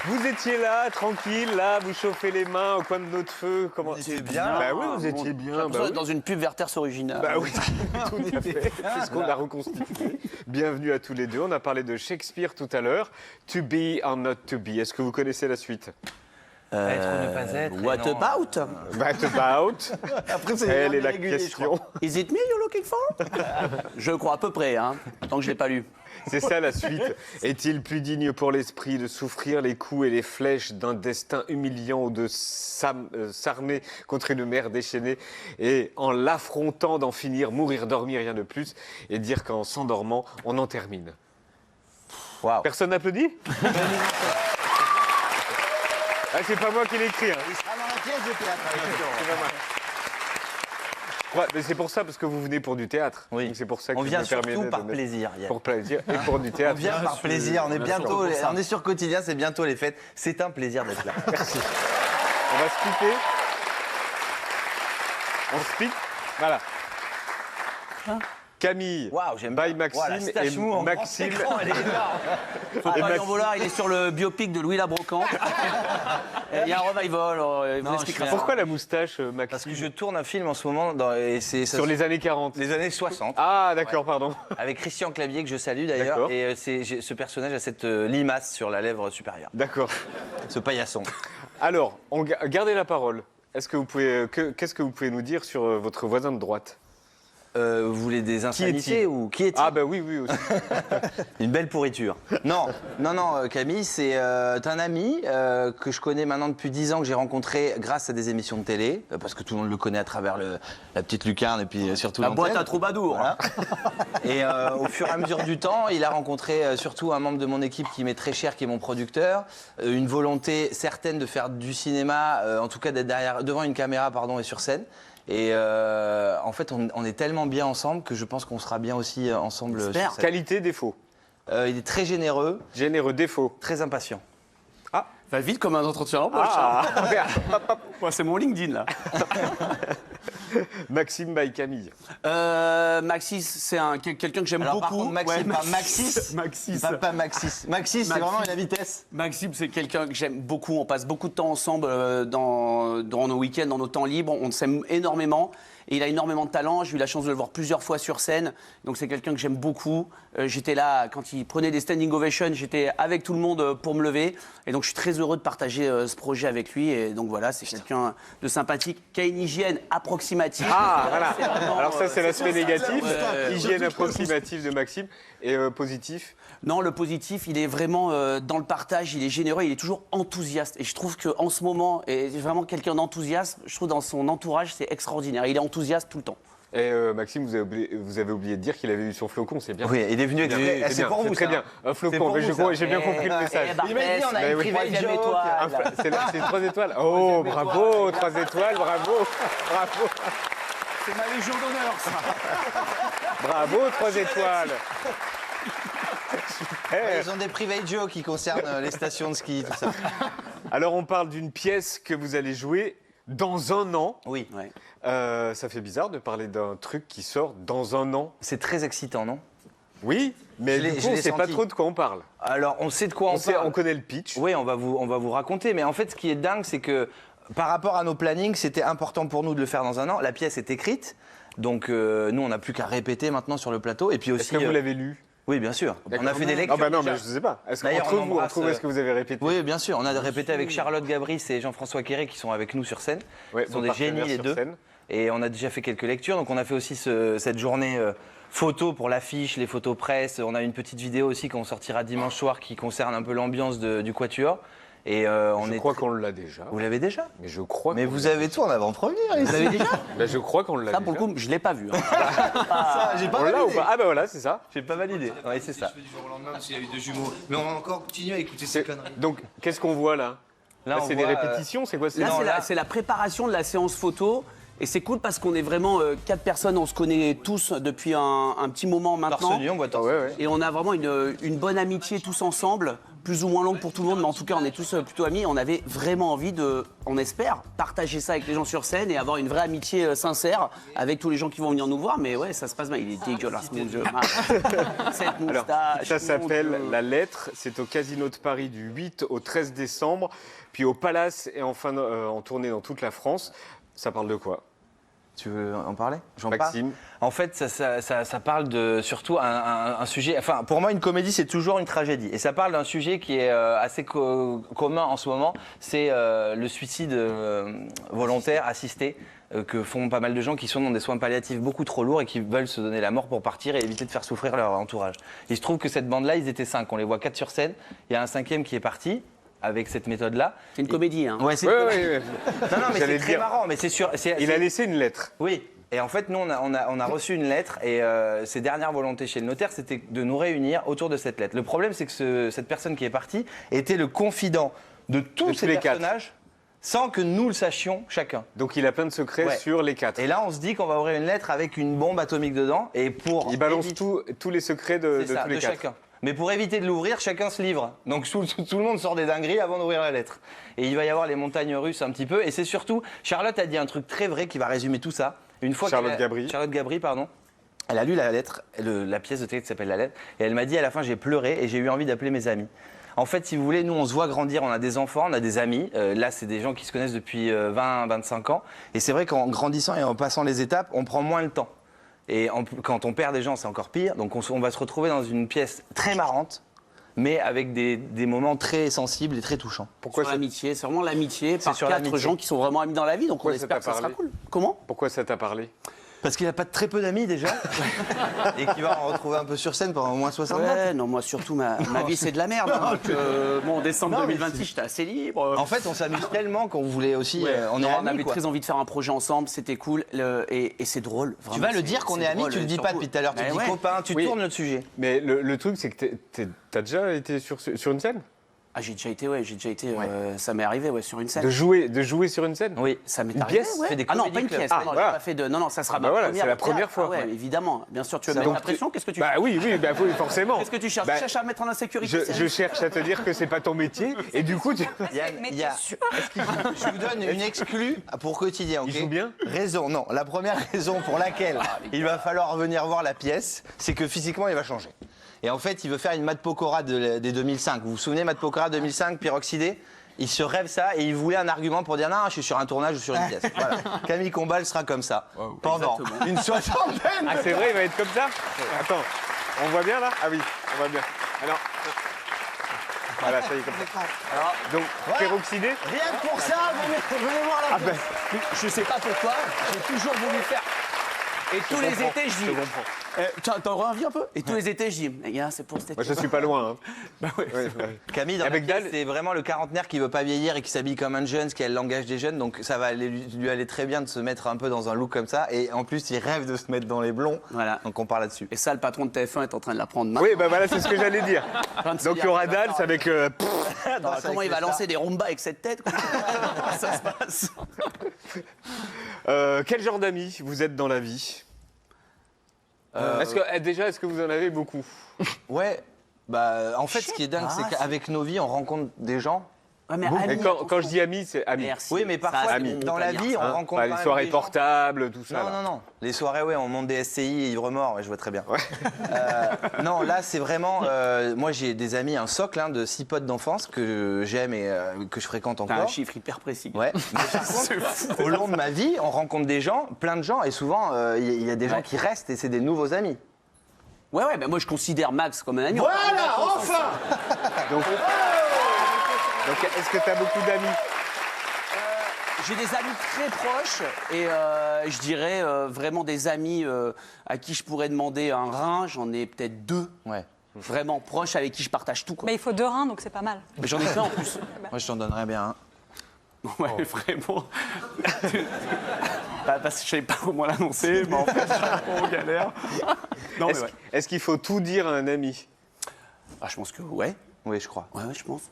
Vous étiez là, tranquille, là, vous chauffez les mains au coin de notre feu. Comment Vous étiez bien. Bah oui, vous étiez bien. Bah oui. Dans une pub Verters originale. Bah oui, tout à fait. C'est ce qu'on a reconstitué. Bienvenue à tous les deux. On a parlé de Shakespeare tout à l'heure. To be or not to be. Est-ce que vous connaissez la suite? Être ou ne pas être. What about? What about? Après, c'est Elle est la irrégulier, je question. Is it me you're looking for? Je crois à peu près, hein, tant que je l'ai pas lu. C'est ça la suite. Est-il plus digne pour l'esprit de souffrir les coups et les flèches d'un destin humiliant ou de s'armer contre une mer déchaînée et en l'affrontant d'en finir, mourir, dormir, rien de plus, et dire qu'en s'endormant, on en termine. Wow. Personne n'applaudit? Ah, c'est pas moi qui l'ai écrit. Hein. Il sera dans la pièce de théâtre. C'est pas moi. Ouais, mais c'est pour ça, parce que vous venez pour du théâtre. Oui. Donc c'est pour ça que On je vient me permets surtout de par mettre- plaisir. Yann. Pour plaisir et pour du théâtre. On vient par plaisir. On est bientôt, sûr. on est sur quotidien, c'est bientôt les fêtes. C'est un plaisir d'être là. Merci. On va splitter. On split. Voilà. Camille, Waouh, j'aime by bien. Maxime Voilà, et stache mou en grand Maxime. écran, elle est énorme. Faut pas lui en vouloir, il est sur le biopic de Louis Labrocante. Il y a un revival, il vous Non, expliquera je ça. Pourquoi la moustache, Maxime? Parce que je tourne un film en ce moment et c'est Sur les années 40. les années 60. Ah, d'accord, pardon. Avec Christian Clavier que je salue d'ailleurs. D'accord. Et ce personnage a cette limace sur la lèvre supérieure. D'accord. Ce paillasson. Alors, gardez la parole. Qu'est-ce que vous pouvez nous dire sur votre voisin de droite? Vous voulez des insanités est-il ou qui est-il? Ah, bah oui, oui aussi. Une belle pourriture. Non, Camille, c'est un ami que je connais maintenant depuis 10 ans, que j'ai rencontré grâce à des émissions de télé, parce que tout le monde le connaît à travers la petite lucarne et puis surtout La boîte l'antenne. à troubadour. Voilà. Et au fur et à mesure du temps, il a rencontré surtout un membre de mon équipe qui m'est très cher, qui est mon producteur, une volonté certaine de faire du cinéma, en tout cas d'être devant une caméra et sur scène. Et en fait, on est tellement bien ensemble que je pense qu'on sera bien aussi ensemble. J'espère. Sur scène. Qualité, défaut. Il est très généreux, Généreux, défaut. très impatient. Va vite comme un entretien d'embauche. Ah, Moi, c'est mon LinkedIn, là. Maxime by Camille. Maxis, c'est quelqu'un que j'aime Alors, beaucoup. par contre, Maxime, Ouais, pas Maxis. Maxis. Pas Maxis. Maxis, c'est vraiment la vitesse. Maxime, c'est quelqu'un que j'aime beaucoup. On passe beaucoup de temps ensemble dans nos week-ends, dans nos temps libres. On s'aime énormément. Et il a énormément de talent. J'ai eu la chance de le voir plusieurs fois sur scène. Donc c'est quelqu'un que j'aime beaucoup. J'étais là quand il prenait des standing ovations. J'étais avec tout le monde pour me lever. Et donc je suis très heureux de partager ce projet avec lui. Et donc voilà, c'est quelqu'un de sympathique qui a une hygiène approximative. Ah, voilà. C'est vraiment, Alors ça, c'est l'aspect négatif. Ouais. Hygiène approximative de Maxime. Et positif. Non, le positif, il est vraiment dans le partage, il est généreux, il est toujours enthousiaste. Et je trouve qu'en ce moment, est vraiment quelqu'un d'enthousiaste. Je trouve dans son entourage, c'est extraordinaire. Il est enthousiaste tout le temps. Et Maxime, vous avez oublié de dire qu'il avait eu son flocon, c'est bien. Oui, il est venu exprès. C'est C'est bien, pour vous, très ça. bien. Un C'est flocon, pour mais vous, ça. j'ai bien compris le message. Il m'a dit, on a Bah une oui. private Troisième joke. étoile. C'est 3 étoiles. Oh, bravo, 3 étoiles, bravo, bravo, C'est ma légion d'honneur, ça. bravo, 3 étoiles. Ouais, ils ont des private jokes qui concernent les stations de ski, tout ça. Alors, on parle d'une pièce que vous allez jouer dans un an. Oui, Ouais. Ça fait bizarre de parler d'un truc qui sort dans un an. c'est très excitant, non? Oui, mais Je l'ai- du coup, je on l'ai ne sait pas senti. trop de quoi on parle. Alors, on sait de quoi on On parle. connaît le pitch. Oui, on va vous raconter. Mais en fait, ce qui est dingue, c'est que par rapport à nos plannings, c'était important pour nous de le faire dans un an. La pièce est écrite. Donc, nous, on n'a plus qu'à répéter maintenant sur le plateau. Et puis Est-ce aussi. que vous l'avez lu? Oui, bien sûr. On a D'accord. fait des lectures. Ah bah non, déjà. mais je ne sais pas. Est-ce D'ailleurs, qu'entre on vous, embrasse, est-ce que vous avez répété? Oui, bien sûr. On a répété avec Charlotte Gabris et Jean-François Quéré qui sont avec nous sur scène. Ouais, Ils sont vos des génies partenaires les sur deux. scène. Et on a déjà fait quelques lectures. Donc on a fait aussi cette journée photo pour l'affiche, les photos presse. On a une petite vidéo aussi qu'on sortira dimanche soir qui concerne un peu l'ambiance du Quatuor. Et Je crois qu'on l'a déjà. Vous l'avez déjà? Mais je crois. Mais qu'on vous l'a avez tout en avant-première ici. Vous l'avez déjà? Ben, je crois qu'on l'a Ça, déjà. pour le coup, je ne l'ai pas vu. hein. Ça, j'ai pas On l'a ou validé. pas? Ah ben voilà, c'est ça. J'ai pas validé. Oui, c'est ça. Je fais du jour au lendemain parce qu'il y a eu 2 jumeaux. Mais on va encore continuer à écouter C'est- ces conneries. Donc, qu'est-ce qu'on voit là? Là, on c'est des voit, répétitions, c'est quoi? Là, Non, c'est là- c'est la préparation de la séance photo. Et c'est cool parce qu'on est vraiment 4 personnes, on se connaît tous depuis un petit moment maintenant. Torse nu, on voit torse. Ouais, ouais. Et on a vraiment une bonne amitié tous ensemble plus ou moins longue pour tout le monde, mais en tout cas, on est tous plutôt amis. On avait vraiment envie de, on espère, partager ça avec les gens sur scène et avoir une vraie amitié sincère avec tous les gens qui vont venir nous voir. Mais ouais, ça se passe mal. Il est dégueulasse, mon Dieu. Cette moustache. Ça mon s'appelle Dieu. La Lettre. C'est au Casino de Paris du 8 au 13 décembre. Puis au Palace et enfin en tournée dans toute la France. Ça parle de quoi? Tu veux en parler? J'en Maxime. parle. En fait, ça parle de surtout un sujet. Enfin, pour moi, une comédie, c'est toujours une tragédie. Et ça parle d'un sujet qui est assez commun en ce moment. C'est le suicide volontaire assisté que font pas mal de gens qui sont dans des soins palliatifs beaucoup trop lourds et qui veulent se donner la mort pour partir et éviter de faire souffrir leur entourage. Il se trouve que cette bande-là, ils étaient 5. On les voit 4 sur scène. Il y a un 5e qui est parti avec cette méthode-là. C'est une comédie, hein. Ouais, c'est Ouais, une ouais, comédie. ouais. Non, non, mais J'allais c'est très dire. marrant. Mais c'est sûr. Il a laissé une lettre. Oui. Et en fait, nous, on a reçu une lettre et ses dernières volontés chez le notaire, c'était de nous réunir autour de cette lettre. Le problème, c'est que cette personne qui est partie était le confident de tous ces les quatre. personnages sans que nous le sachions chacun. Donc il a plein de secrets Ouais. sur les 4. Et là, on se dit qu'on va ouvrir une lettre avec une bombe atomique dedans et pour Il balance éviter- tous les secrets de C'est ça, tous les de 4. chacun. Mais pour éviter de l'ouvrir, chacun se livre. Donc tout le monde sort des dingueries avant d'ouvrir la lettre. Et il va y avoir les montagnes russes un petit peu. Et c'est surtout, Charlotte a dit un truc très vrai qui va résumer tout ça. Une fois Charlotte qu'elle a- Gabri. Charlotte Gabri, pardon. Elle a lu la lettre, la pièce de théâtre qui s'appelle La Lettre. Et elle m'a dit à la fin, j'ai pleuré et j'ai eu envie d'appeler mes amis. En fait, si vous voulez, nous, on se voit grandir, on a des enfants, on a des amis. Là, c'est des gens qui se connaissent depuis 20-25 ans. Et c'est vrai qu'en grandissant et en passant les étapes, on prend moins le temps. Et quand on perd des gens, c'est encore pire. Donc on va se retrouver dans une pièce très marrante, mais avec des moments très sensibles et très touchants. Pourquoi Sur ça, l'amitié, c'est vraiment l'amitié par sur 4 l'amitié. gens qui sont vraiment amis dans la vie, donc Pourquoi on ça espère t'a que ça sera parlé cool. Comment? pourquoi ça t'a parlé? Parce qu'il a pas très peu d'amis déjà, et qu'il va en retrouver un peu sur scène pendant au moins 60 ans. Ouais, non, moi surtout, ma vie c'est de la merde. hein. Donc, bon, en décembre Non, mais 2026, j'étais assez libre. En fait, on s'amuse tellement qu'on voulait aussi. on est Non, on amis, avait quoi. très envie de faire un projet ensemble, c'était cool et c'est drôle. Tu vraiment, vas le c'est- dire qu'on c'est est amis, drôle, tu le dis pas surtout. depuis tout à l'heure, tu Mais dis ouais. copain, tu Oui. tournes le sujet. Mais le truc, c'est que t'as déjà été sur une scène? Ah, j'ai déjà été, ça m'est arrivé, ouais, sur une scène. De jouer sur une scène? Oui. Ça m'est Une arrivé, pièce ouais. Fait des Ah non, pas comédie une clubs. pièce. Ah, non, voilà. j'ai pas fait de. Non, ça sera Bah ma voilà, première c'est la théâtre. première fois. Ah ouais, Ouais. évidemment. Bien sûr, tu veux Ça, mettre donc, la pression. Qu'est-ce que tu Bah oui, forcément. Qu'est-ce que tu cherches? Bah, Tu cherches à mettre en insécurité. je cherche à te dire que c'est pas ton métier et du coup tu... Yann, Mais il y a- t'es sûr je vous donne une exclue pour quotidien. ok Il joue bien Raison, non. La première raison pour laquelle il va falloir venir voir la pièce, c'est que physiquement, il va changer. Et en fait, il veut faire une Matt Pokora des 2005. Vous vous souvenez, Matt Pokora 2005, Pyroxydé? Il se rêve ça et il voulait un argument pour dire non, je suis sur un tournage ou sur une pièce. Voilà. Camille Combal sera comme ça pendant Exactement. une soixantaine. Ah c'est vrai, il va être comme ça? Attends, on voit bien là? Ah oui, on voit bien. Alors... Voilà, ça y est, comme ça. Donc, peroxydé? Rien que pour ça, venez voir la pièce. Je sais pas pourquoi, j'ai toujours voulu faire. Et tous les étés, je dis. T'en reviens un peu? Et tous les étés, je dis, les gars, c'est pour cet été. Moi je suis pas loin. Hein. Bah ouais. Ouais, ouais. Camille, dans Avec la pièce, Dal- c'est vraiment le quarantenaire qui veut pas vieillir et qui s'habille comme un jeune, ce qui est le langage des jeunes. Donc ça va lui aller très bien de se mettre un peu dans un look comme ça. Et en plus, il rêve de se mettre dans les blonds. Voilà. Donc on parle là-dessus. Et ça, le patron de TF1 est en train de l'apprendre maintenant. Oui, bah voilà, c'est ce que j'allais dire. Train de se Donc il dire, y aura il va Dals faire- avec... Attends, comment il va lancer des Roomba avec cette tête? Comment ça se passe? quel genre d'amis vous êtes dans la vie? Est-ce que vous en avez beaucoup? Ouais. Bah, en fait, ce qui est dingue, c'est qu'avec nos vies, on rencontre des gens. Ouais, mais Et amis, quand je dis amis, c'est amis. Merci. Oui, mais parfois, Ça, amis. c'est dans la montagnard, vie, ça. on rencontre Bah, quand les même soirées des gens. portables, tout ça. Non, là. non, non. Les soirées, ouais, on monte des SCI, ivre mort, ouais, je vois très bien. Non, là, c'est vraiment. Moi, j'ai des amis, un socle hein, de 6 potes d'enfance que j'aime et que je fréquente T'as un encore. chiffre hyper précis. Ouais. Mais par contre, au long de ma vie, on rencontre des gens, plein de gens, et souvent, il y a des gens Ouais. qui restent et c'est des nouveaux amis. Ouais, bah moi je considère Max comme un ami. Voilà, enfin. Donc est-ce que tu as beaucoup d'amis? J'ai des amis très proches et je dirais vraiment des amis à qui je pourrais demander un rein. J'en ai peut-être 2 Ouais. vraiment proches avec qui je partage tout. Quoi. Mais il faut 2 reins, donc c'est pas mal. Mais j'en ai plein en plus. Moi, je t'en donnerais bien un. Ouais, vraiment. Bah, parce que je savais pas comment l'annoncer, mais en fait, je suis un peu en galère. Non, mais ouais. Est-ce qu'il faut tout dire à un ami? Ah, je pense que ouais. Oui, je crois. Ouais, je pense.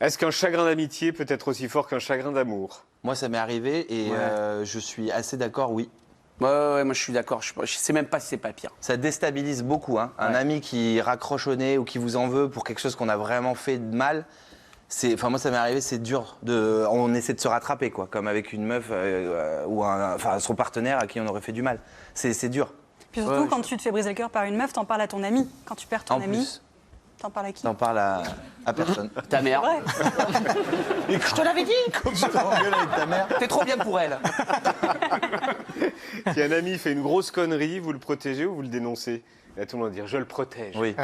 Est-ce qu'un chagrin d'amitié peut être aussi fort qu'un chagrin d'amour? Moi, ça m'est arrivé et Ouais. je suis assez d'accord, oui. Ouais, moi je suis d'accord. Je sais même pas si c'est pas pire. Ça déstabilise beaucoup. Hein. Un ami qui raccroche au nez ou qui vous en veut pour quelque chose qu'on a vraiment fait de mal, moi ça m'est arrivé, c'est dur. On essaie de se rattraper, quoi, comme avec une meuf ou son partenaire à qui on aurait fait du mal. C'est dur. Puis surtout, quand tu te fais briser le cœur par une meuf, t'en parles à ton ami. Quand tu perds ton En ami, plus, t'en parles à qui? t'en parles à personne. Ta mère. Ouais. Je te l'avais dit. Tu t'engueules avec ta mère. T'es trop bien pour elle. Si un ami fait une grosse connerie, vous le protégez ou vous le dénoncez? Là, tout le monde va dire je le protège. Oui.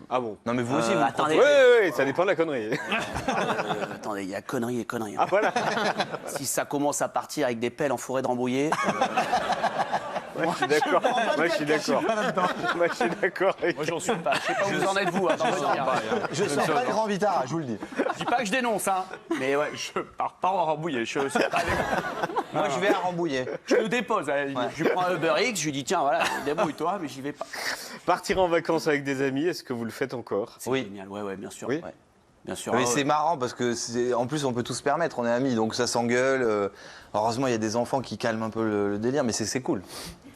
Ah bon? Non, mais vous aussi, vous attendez. Oui, ça dépend de la connerie. Attendez, il y a conneries et conneries. Ah voilà. Si ça commence à partir avec des pelles en forêt de Rambouillet, Moi, je suis d'accord. Moi, je suis d'accord. Moi, je suis d'accord. avec- moi j'en suis pas. Je sais pas où vous en êtes vous. Je sens pas le grand vitard, je vous le dis. Je dis pas que je dénonce, hein. Mais ouais, je pars pas en Rambouillet. Je suis pas avec- Moi, je vais à Rambouillet. Je le dépose. Je lui prends un Uber X, je lui dis tiens, voilà, débrouille-toi, mais j'y vais pas. Partir en vacances avec des amis, est-ce que vous le faites encore? C'est Oui. génial, ouais, bien sûr. Oui. Ouais. Bien sûr. Mais ouais. c'est marrant parce que, en plus, on peut tout se permettre, on est amis, donc ça s'engueule. Heureusement, il y a des enfants qui calment un peu le délire, mais c'est cool.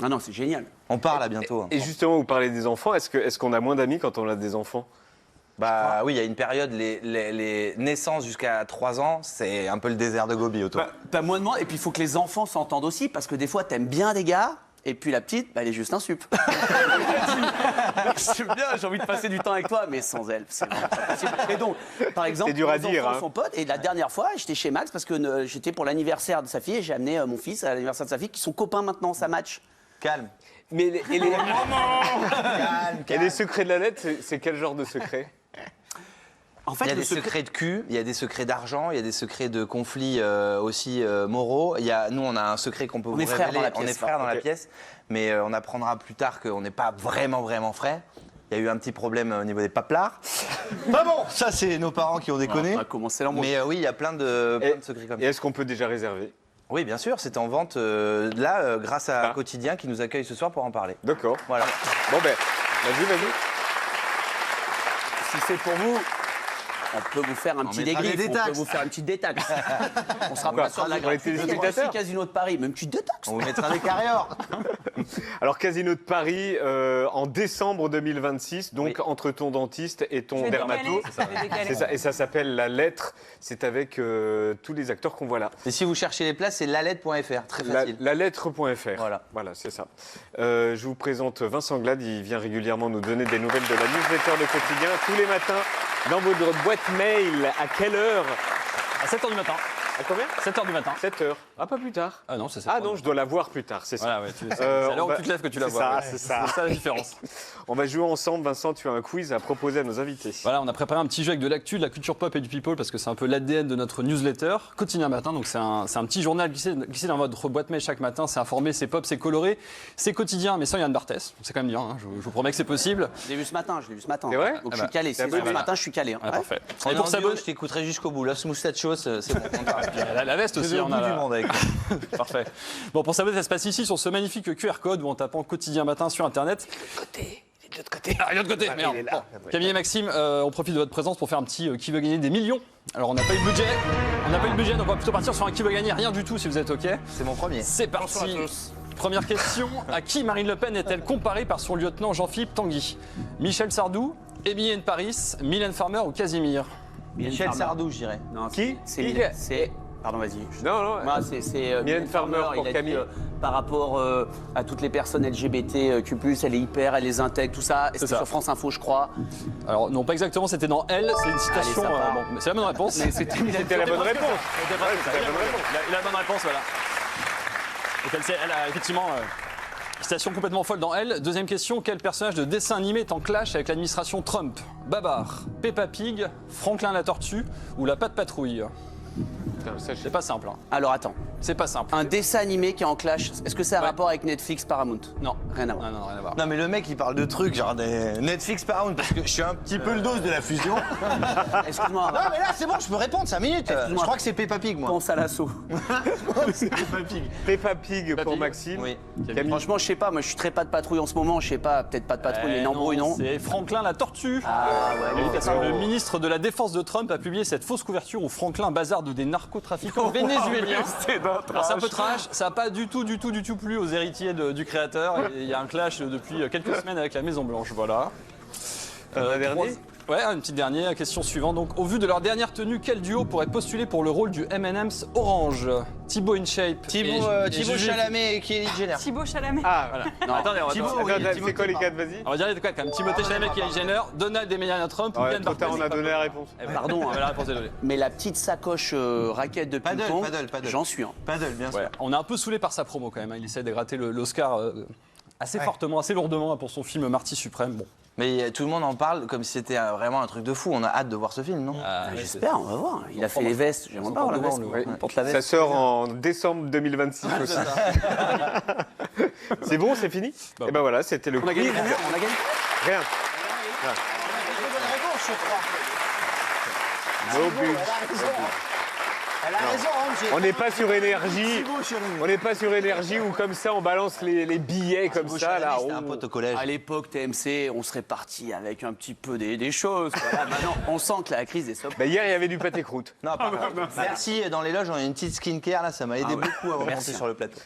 Ah non, c'est génial. On parle à bientôt. hein. Et justement, vous parlez des enfants. Est-ce qu'on a moins d'amis quand on a des enfants? Bah oui, il y a une période, les naissances jusqu'à 3 ans, c'est un peu le désert de Gobi autour. T'as moins de monde, et puis il faut que les enfants s'entendent aussi, parce que des fois, t'aimes bien des gars. Et puis la petite, elle est juste un sup. C'est bien, j'ai envie de passer du temps avec toi, mais sans elle, c'est vraiment pas possible. Et donc, par exemple, C'est dur à nos dire, enfants hein. sont potes. Et la dernière fois, j'étais chez Max parce que j'étais pour l'anniversaire de sa fille et j'ai amené mon fils à l'anniversaire de sa fille, qui sont copains maintenant, ça match. Calme. Mais et les Calme. secrets de la lettre, c'est quel genre de secret? En fait, Il y a le des secret- secrets de cul, il y a des secrets d'argent, il y a des secrets de conflits aussi moraux. Nous, on a un secret qu'on peut vous est frères révéler. dans la pièce, on est frères dans la ok. pièce, mais on apprendra plus tard qu'on n'est pas vraiment frères. Il y a eu un petit problème au niveau des paplards. Bah bon, ça c'est nos parents qui ont déconné. On va commencer l'embauche. Mais oui, il y a plein de secrets comme Et ça. est-ce qu'on peut déjà réserver? Oui, bien sûr, c'est en vente grâce à Quotidien qui nous accueille ce soir pour en parler. D'accord. Voilà. Bon ben, vas-y. Si c'est pour vous, on peut vous faire un petit mettra des débrief, on détaxes. peut vous faire une petite détaxe. On sera Quoi, pas sur de la on va être gratuité. téléspectateurs Voici Casino de Paris, même petite détaxe. On vous mettra des carrières. Alors, Casino de Paris, en décembre 2026, donc Oui. entre ton dentiste et Je ton vais dermato. décaler, je vais décaler. C'est ça, et ça s'appelle La Lettre. C'est avec tous les acteurs qu'on voit là. Et si vous cherchez les places, c'est lalette.fr, très facile. La lettre.fr. Voilà. C'est ça. Je vous présente Vincent Glade. Il vient régulièrement nous donner des nouvelles de la newsletter de Quotidien tous les matins dans votre boîte mail. À quelle heure? À 7h du matin. À combien? 7h du matin. 7h. Ah, pas plus tard. Ah non, c'est 7h. Ah non, je dois la voir plus tard, c'est ça. Voilà, ouais, c'est à on l'heure où va- tu te lèves que tu la c'est vois. ça, ouais. c'est ça. C'est ça la différence. On va jouer ensemble. Vincent, tu as un quiz à proposer à nos invités. Voilà, on a préparé un petit jeu avec de l'actu, de la culture pop et du people parce que c'est un peu l'ADN de notre newsletter quotidien matin. Donc c'est un petit journal qui est dans votre boîte mail chaque matin. C'est informé, c'est pop, c'est coloré, c'est quotidien, mais sans Yann Barthès. C'est quand même bien. Hein, je vous promets que c'est possible. Je l'ai vu ce matin, C'est vrai? Donc Ah je bah, suis calé. c'est C'est abonné. ce matin, je suis calé. hein. Ah, Ouais. parfait. On Et est pour en duo, s'abonner, je t'écouterai jusqu'au bout. Los Moustachios, c'est bon. la veste aussi, Je vais au on bout a du la- monde avec. Parfait. Bon, pour s'abonner, ça se passe ici sur ce magnifique QR code ou en tapant quotidien matin sur internet. De l'autre côté. Ah, de l'autre côté, merde. il est là. Bon. Camille et Maxime, on profite de votre présence pour faire un petit qui veut gagner des millions. Alors on n'a pas eu de budget, donc on va plutôt partir sur un qui veut gagner rien du tout si vous êtes OK. C'est mon premier. C'est parti. Première question, à qui Marine Le Pen est-elle comparée par son lieutenant Jean-Philippe Tanguy? Michel Sardou, Emily Paris, Mylène Farmer ou Casimir? Michel Sardou, je dirais. Non, Qui? C'est Qui? Mylène. C'est. Pardon, vas-y. Non, non. Moi, c'est Mylène Farmer pour il a Camille. dit, par rapport à toutes les personnes LGBTQ+, elle est hyper, elle les intègre, tout ça. Et c'était ça. sur France Info, je crois. Alors non, pas exactement, c'était dans Elle, c'est une citation. Allez, ça part. bon, mais c'est la bonne réponse. Mais c'était C'était la bonne réponse. Il a la bonne réponse, voilà. Donc elle a effectivement citation complètement folle dans Elle. Deuxième question, quel personnage de dessin animé est en clash avec l'administration Trump? Babar, Peppa Pig, Franklin la tortue ou la Patte Patrouille? Putain, ça, je sais C'est pas simple, hein. Alors attends, C'est pas simple. un dessin animé qui est en clash, est-ce que ça a Ouais. rapport avec Netflix, Paramount? Non. Rien à voir. Non, rien à voir. Non, mais le mec, il parle de trucs, genre des Netflix Paramount, parce que je suis un petit peu le dos de la fusion. Excuse-moi, Non, mais là, c'est bon, je peux répondre 5 minutes. Je Excuse-moi. crois que c'est Peppa Pig, moi. pense à l'assaut. Peppa Pig pour Pig. Maxime. Oui. Camille. Franchement, je sais pas, moi je suis très pas de patrouille en ce moment, je sais pas, peut-être pas de patrouille, mais une embrouille, non? C'est Franklin la tortue. Ah ouais, Oui, non, parce c'est que pas le bon. ministre de la Défense de Trump a publié cette fausse couverture où Franklin bazarde des narcos narcotrafiquant vénézuélien. Alors c'est un peu trash, ça n'a pas du tout plu aux héritiers du créateur. Et il y a un clash depuis quelques semaines avec la Maison Blanche, voilà. Un dernier ? Ouais, une petite dernière, question suivante. Donc, au vu de leur dernière tenue, quel duo pourrait postuler pour le rôle du M&M's Orange? Thibaut InShape. Thibaut Chalamet et Kylie Jenner. Thibaut Chalamet. Ah, Voilà. Non. Attendez, on va attends, c'est quoi les quatre, vas-y? On va dire les quatre quand même. Timothée Chalamet, Kylie Jenner, Donald et Melania Trump ou Ouais, Yann trop tard, on a Barthès. donné la réponse. Pardon, On va la réponse est donnée. mais la petite sacoche raquette de Paddle, ping-pong, paddle. j'en suis un. Paddle, bien sûr. Ouais, on est un peu saoulé par sa promo quand même. Il essaie de gratter l'Oscar assez fortement, assez lourdement pour son film Marty Suprême. Bon. Mais tout le monde en parle comme si c'était vraiment un truc de fou. On a hâte de voir ce film, non? J'espère, on va voir. Il a fait les vestes, j'aimerais pas voir la veste. Ouais. On porte la Ça veste. sort en décembre 2026 aussi. C'est bon, c'est fini? Et ben voilà, c'était le On a gagné quiz. combien? On a gagné Rien. No but. Elle a raison, hein, On n'est pas sur énergie. On n'est pas sur énergie où comme ça on balance les billets comme ça là. C'était un pote au collège. À l'époque, TMC, on serait parti avec un petit peu des choses. Voilà, maintenant, on sent que la crise est sobre. Bah, hier il y avait du pâté croûte. Non, par contre, merci. Dans les loges, on a une petite skincare, là, ça m'a aidé beaucoup à remonter sur le plateau.